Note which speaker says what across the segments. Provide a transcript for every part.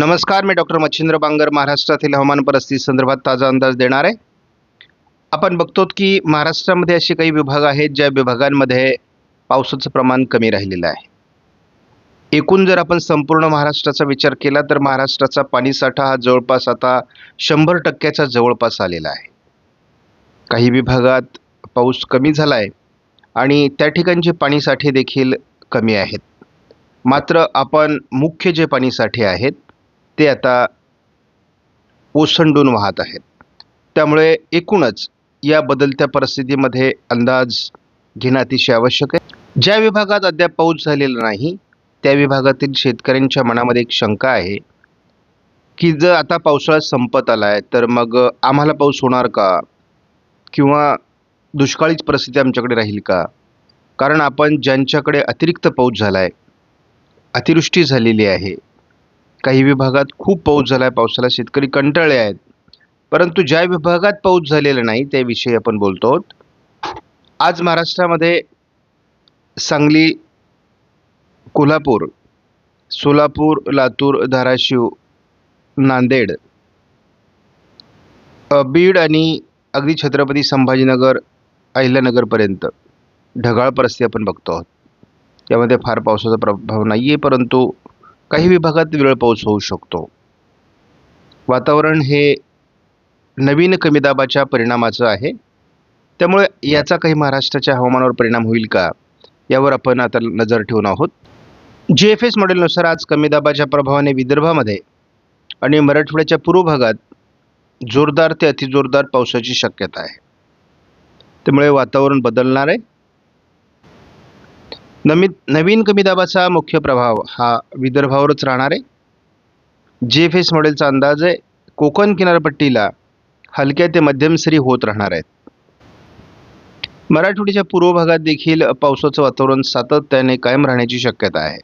Speaker 1: नमस्कार, मी डॉक्टर मच्छिंद्र बांगर महाराष्ट्रातील हवामान परिस्थिती संदर्भात ताजा अंदाज देणार आहे. आपण बघतो की महाराष्ट्रामध्ये असे काही विभाग आहेत ज्या विभागांमध्ये पावसाचं प्रमाण कमी राहिलेलं आहे. एकूण जर आपण संपूर्ण महाराष्ट्राचा विचार केला तर महाराष्ट्राचा पाणीसाठा हा जवळपास आता 100% जवळपास आलेला आहे. काही विभागात पाऊस कमी झाला आहे आणि त्या ठिकाणचे पाणीसाठे देखील कमी आहेत. मात्र आपण मुख्य जे पाणीसाठे आहेत ते आता ओसंडून वाहत आहेत. त्यामुळे एकूणच या बदलत्या परिस्थितीमध्ये अंदाज घेणं अतिशय आवश्यक आहे. ज्या विभागात अद्याप पाऊस झालेला नाही त्या विभागातील शेतकऱ्यांच्या मनामध्ये एक शंका आहे की जर आता पावसाळा संपत आला आहे तर मग आम्हाला पाऊस होणार का, किंवा दुष्काळीच परिस्थिती आमच्याकडे राहील का. कारण आपण ज्यांच्याकडे अतिरिक्त पाऊस झाला आहे, अतिवृष्टी झालेली आहे, काही विभागात खूप पाऊस झाला आहे, पावसाला शेतकरी कंटाळले आहेत, परंतु ज्या विभागात पाऊस झालेला नाही त्याविषयी आपण बोलतो आहोत. आज महाराष्ट्रामध्ये सांगली, कोल्हापूर, सोलापूर, लातूर, धाराशिव, नांदेड, बीड आणि अगदी छत्रपती संभाजीनगर, अहिल्यानगरपर्यंत ढगाळ परिस्थिती आपण बघतो आहोत. यामध्ये फार पावसाचा प्रभाव नाही आहे, परंतु काही विभागात विरळ पाऊस होऊ शकतो. वातावरण हे नवीन कमी दाबाच्या परिणामाचं आहे, त्यामुळे याचा काही महाराष्ट्राच्या हवामानावर परिणाम होईल का यावर आपण आता नजर ठेवून आहोत. GFS मॉडेलनुसार आज कमी दाबाच्या प्रभावाने विदर्भामध्ये आणि मराठवाड्याच्या पूर्व भागात जोरदार ते अतिजोरदार पावसाची शक्यता आहे. त्यामुळे वातावरण बदलणार आहे. नवीन कमी दाबाचा मुख्य प्रभाव हा विदर्भावरच राहणार आहे. GFS मॉडेलचा अंदाज आहे कोकण किनारपट्टीला हलक्या ते मध्यम सरी होत राहणार आहेत. मराठवाड्याच्या पूर्व भागात देखील पावसाचं वातावरण सातत्याने कायम राहण्याची शक्यता आहे.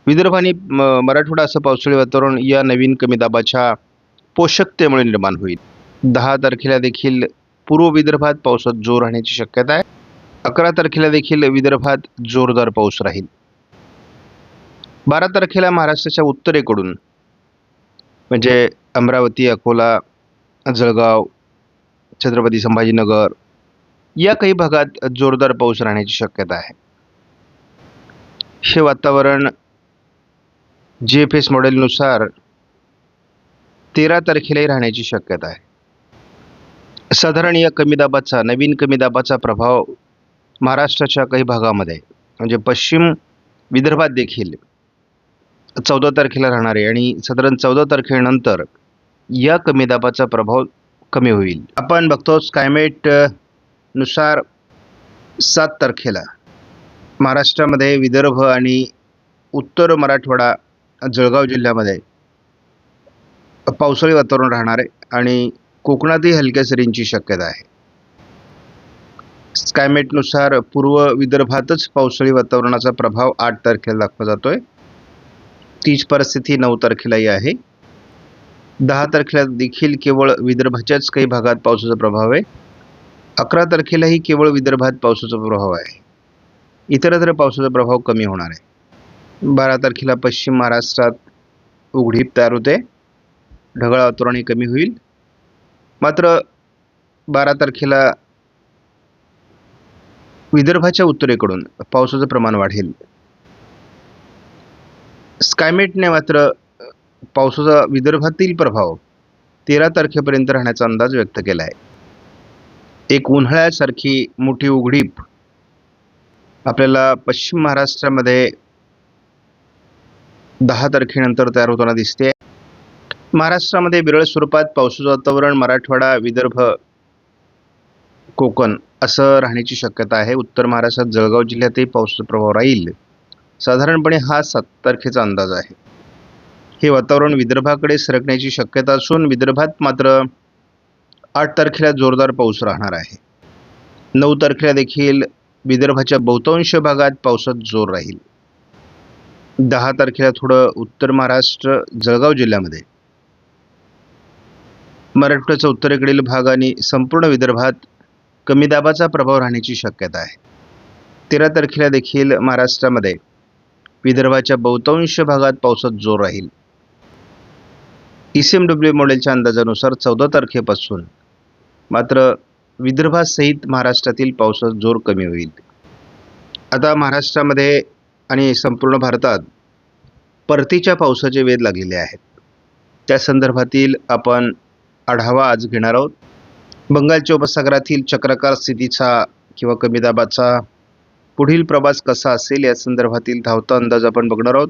Speaker 1: विदर्भ आणि मराठवाडा असं पावसाळी वातावरण या नवीन कमी दाबाच्या पोषकतेमुळे निर्माण होईल. 10 तारखेला देखील पूर्व विदर्भात पावसात जोर राहण्याची शक्यता आहे. 11 तारखेला देखील विदर्भात जोरदार पाऊस राहील. 12 तारखेला महाराष्ट्राच्या उत्तरेकडून म्हणजे अमरावती, अकोला, जळगाव, छत्रपती संभाजीनगर या काही भागात जोरदार पाऊस राहण्याची शक्यता आहे. हे वातावरण GFS मॉडेलनुसार 13 तारखेलाही राहण्याची शक्यता आहे. साधारण या नवीन कमी दाबाचा प्रभाव महाराष्ट्राच्या काही भागामध्ये म्हणजे पश्चिम विदर्भात देखील 14 तारखेला राहणार आहे आणि साधारण 14 तारखेनंतर या कमी दाबाचा प्रभाव कमी होईल. आपण बघतो स्कायमेट नुसार 7 तारखेला महाराष्ट्रामध्ये विदर्भ आणि उत्तर मराठवाडा, जळगाव जिल्ह्यामध्ये पावसाळी वातावरण राहणार आहे आणि कोकणातही हलक्या सरींची शक्यता आहे. स्कायमेटनुसार पूर्व विदर्भातच पावसाळी वातावरणाचा प्रभाव 8 तारखेला दाखवला जातोय. तीच परिस्थिती 9 तारखेलाही आहे. 10 तारखेला देखील केवळ विदर्भाच्याच काही भागात पावसाचा प्रभाव आहे. 11 तारखेलाही केवळ विदर्भात पावसाचा प्रभाव आहे. इतरत्र पावसाचा प्रभाव कमी होणार आहे. 12 तारखेला पश्चिम महाराष्ट्रात उघडीप तयार होते, ढगाळ वातावरणही कमी होईल. मात्र 12 तारखेला विदर्भाच्या उत्तरेकडून पावसाचं प्रमाण वाढेल. स्कायमेटने मात्र पावसाचा विदर्भातील प्रभाव 13 तारखेपर्यंत राहण्याचा अंदाज व्यक्त केला आहे. एक उन्हाळ्यासारखी मोठी उघडीप आपल्याला पश्चिम महाराष्ट्रामध्ये 10 तारखेनंतर तयार होताना दिसते. महाराष्ट्रामध्ये विरळ स्वरूपात पावसाचं वातावरण मराठवाडा, विदर्भ, कोकण असं राहण्याची शक्यता आहे. उत्तर महाराष्ट्रात जळगाव जिल्ह्यातही पावसाचा प्रभाव राहील. साधारणपणे हा 7 तारखेचा अंदाज आहे. हे वातावरण विदर्भाकडे सरकण्याची शक्यता असून विदर्भात मात्र 8 तारखेला जोरदार पाऊस राहणार आहे. 9 तारखेला देखील विदर्भाच्या बहुतांश भागात पावसात जोर राहील. 10 तारखेला थोडं उत्तर महाराष्ट्र, जळगाव जिल्ह्यामध्ये, मराठवाड्याचा उत्तरेकडील भाग आणि संपूर्ण विदर्भात कमी दाबाचा प्रभाव राहण्याची शक्यता आहे. 13 तारखेला देखील महाराष्ट्रामध्ये विदर्भाच्या बहुतांश भागात पावसात जोर राहील. ECMW मॉडेलच्या अंदाजानुसार 14 तारखेपासून मात्र विदर्भासहित महाराष्ट्रातील पावसाचा जोर कमी होईल. आता महाराष्ट्रामध्ये आणि संपूर्ण भारतात परतीच्या पावसाचे वेध लागलेले आहेत. त्या संदर्भातील आपण आढावा आज घेणार आहोत. बंगालच्या उपसागरातील चक्राकार स्थितीचा किंवा कमी दाबाचा पुढील प्रवास कसा असेल या संदर्भातील धावता अंदाज आपण बघणार आहोत.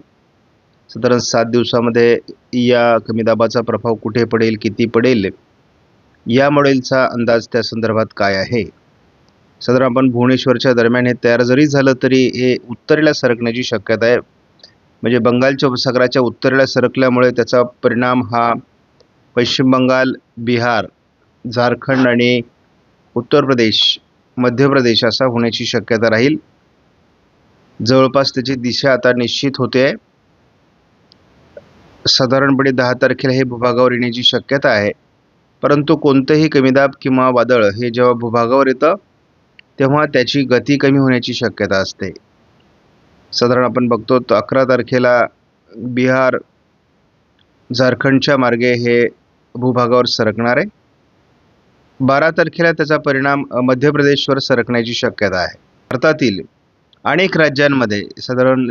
Speaker 1: साधारण 7 दिवसामध्ये या कमी दाबाचा प्रभाव कुठे पडेल, किती पडेल, या मॉडेलचा अंदाज त्या संदर्भात काय आहे. साधारण आपण भुवनेश्वरच्या दरम्यान हे तयार जरी झालं तरी हे उत्तरेला सरकण्याची शक्यता आहे. म्हणजे बंगालच्या उपसागराच्या उत्तरेला सरकल्यामुळे त्याचा परिणाम हा पश्चिम बंगाल, बिहार, झारखंड आणि उत्तर प्रदेश, मध्य प्रदेश असा होण्याची शक्यता राहील. जवळपास त्याची दिशा आता निश्चित होते. साधारणपणे 10 तारखेला हे भूभागावर येण्याची शक्यता आहे. परंतु कोणतंही कमीदाब किंवा वादळ हे जेव्हा भूभागावर येतं तेव्हा त्याची गती कमी होण्याची शक्यता असते. साधारण आपण बघतो 11 तारखेला बिहार, झारखंडच्या मार्गे हे भूभागावर सरकणार आहे. 12 तारखेला त्याचा परिणाम मध्य प्रदेशवर सरकण्याची शक्यता आहे. भारतातील अनेक राज्यांमध्ये साधारण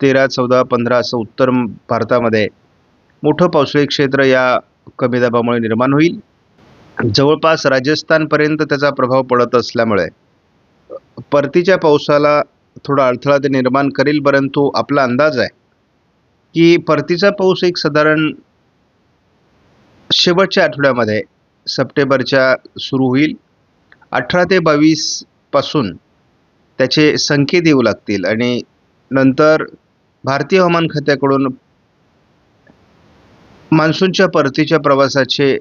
Speaker 1: 13, 14, 15 असं उत्तर भारतामध्ये मोठं पावसाळी क्षेत्र या कमी दाबामुळे निर्माण होईल. जवळपास राजस्थानपर्यंत त्याचा प्रभाव पडत असल्यामुळे परतीच्या पावसाला थोडा अडथळा ते निर्माण करेल. परंतु आपला अंदाज आहे की परतीचा पाऊस एक साधारण शेवटच्या आठवड्यामध्ये सप्टेंबरच्या सुरू होईल. 18 ते 22 पासून त्याचे संकेत येऊ लागतील आणि नंतर भारतीय हवामान खात्याकडून मान्सूनच्या परतीच्या प्रवासाचे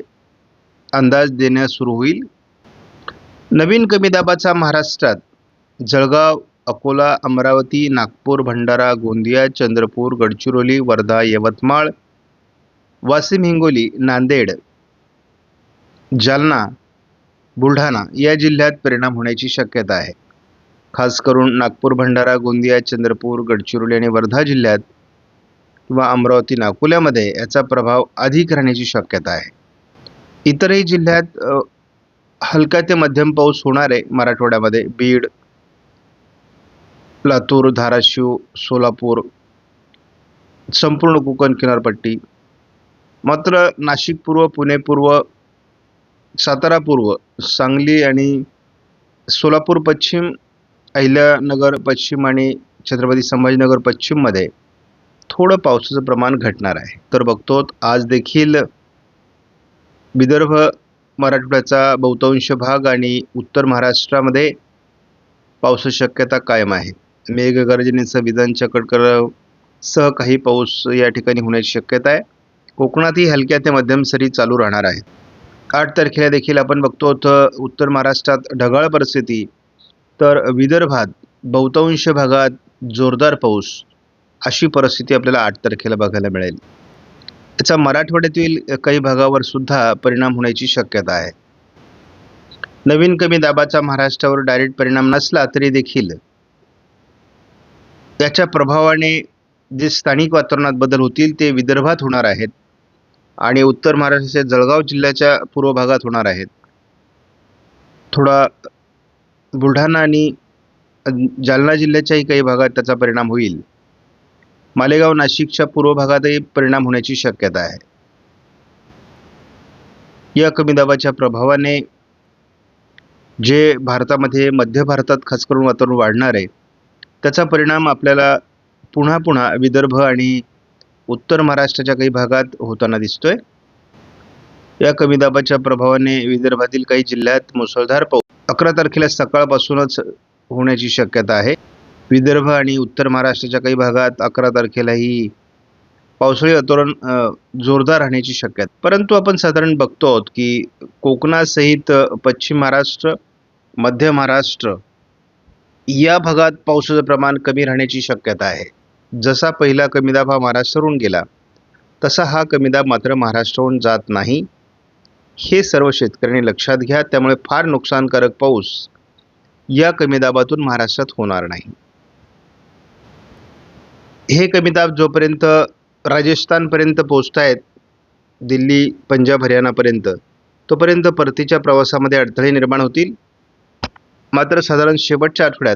Speaker 1: अंदाज देण्यास सुरू होईल. नवीन कमी दाबाचा महाराष्ट्रात जळगाव, अकोला, अमरावती, नागपूर, भंडारा, गोंदिया, चंद्रपूर, गडचिरोली, वर्धा, यवतमाळ, वाशिम, हिंगोली, नांदेड, जालना, बुलढाणा या जिल्ह्यात परिणाम होण्याची शक्यता आहे. खास करून नागपूर, भंडारा, गोंदिया, चंद्रपूर, गडचिरोली आणि वर्धा जिल्ह्यात किंवा अमरावती, अकोल्यामध्ये याचा प्रभाव अधिक राहण्याची शक्यता आहे. इतरही जिल्ह्यात हलका ते मध्यम पाऊस होणार आहे. मराठवाड्यामध्ये बीड, लातूर, धाराशिव, सोलापूर, संपूर्ण कोकण किनारपट्टी. मात्र नाशिक पूर्व, पुणे पूर्व, सातारा पूर्व, सांगली आणि सोलापूर पश्चिम, अहिल्यानगर पश्चिम आणि छत्रपती संभाजीनगर पश्चिममध्ये थोडं पावसाचं प्रमाण घटणार आहे. तर बघतो आज देखील विदर्भ, मराठवाड्याचा बहुतांश भाग आणि उत्तर महाराष्ट्रामध्ये पावसाची शक्यता कायम आहे. मेघगर्जनेसह विजांच्या कडकडाटासह काही पाऊस या ठिकाणी होण्याची शक्यता आहे. कोकणातही हलक्या ते मध्यम सरी चालू राहणार आहेत. 8 तारखेला देखील आपण बघतो उत्तर महाराष्ट्रात ढगाळ परिस्थिती, तर विदर्भात बहुतांश भागात जोरदार पाऊस अशी परिस्थिती आपल्याला 8 तारखेला बघायला मिळेल. याचा मराठवाड्यातील काही भागावर सुद्धा परिणाम होण्याची शक्यता आहे. नवीन कमी दाबाचा महाराष्ट्रावर डायरेक्ट परिणाम नसला तरी देखील याच्या प्रभावाने जे स्थानिक वातावरणात बदल होतील ते विदर्भात होणार आहेत आणि उत्तर महाराष्ट्राच्या जळगाव जिल्ह्याच्या पूर्व भागात होणार आहेत. थोडा बुलढाणा आणि जालना जिल्ह्याच्याही काही भागात त्याचा परिणाम होईल. मालेगाव, नाशिकच्या पूर्व भागातही परिणाम होण्याची शक्यता आहे. या कमी दाबाच्या प्रभावाने जे भारतामध्ये मध्य भारतात खास करून वातावरण वाढणार आहे त्याचा परिणाम आपल्याला पुन्हा पुन्हा विदर्भ आणि उत्तर महाराष्ट्राच्या काही भागात होताना दिसतोय. या कमी दाबाच्या प्रभावाने विदर्भातील काही जिल्ह्यात मुसळधार पाऊस 11 तारखेला सकाळपासूनच होण्याची शक्यता आहे. विदर्भ आणि उत्तर महाराष्ट्राच्या काही भागात 11 तारखेलाही पावसाळी वातावरण जोरदार राहण्याची शक्यता. परंतु आपण साधारण बघतो आहोत की कोकणासहित पश्चिम महाराष्ट्र, मध्य महाराष्ट्र या भागात पावसाचं प्रमाण कमी राहण्याची शक्यता आहे. जसा पहिला कमी दाब हा महाराष्ट्रावरून गेला तसा हा कमी दाब मात्र महाराष्ट्रावरून जात नाही. हे सर्व शेतकऱ्यांनी लक्षात घ्या. त्यामुळे फार नुकसानकारक पाऊस या कमी दाबातून महाराष्ट्रात होणार नाही. हे कमी दाब जोपर्यंत राजस्थानपर्यंत पोहोचतायत दिल्ली, पंजाब, हरियाणापर्यंत, तोपर्यंत परतीच्या प्रवासामध्ये अडथळे निर्माण होतील. मात्र साधारण शेवटच्या आठवड्यात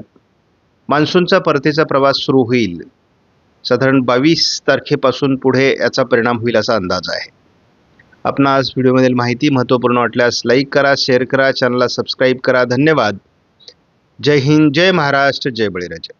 Speaker 1: मान्सूनचा परतीचा प्रवास सुरू होईल. साधारण 22 तारखेपासून पुढे याचा परिणाम होईल असा अंदाज आहे. आपणास व्हिडिओमधील माहिती महत्त्वपूर्ण वाटल्यास लाईक करा, शेअर करा, चॅनलला सबस्क्राईब करा. धन्यवाद. जय हिंद, जय महाराष्ट्र, जय बळीराजा.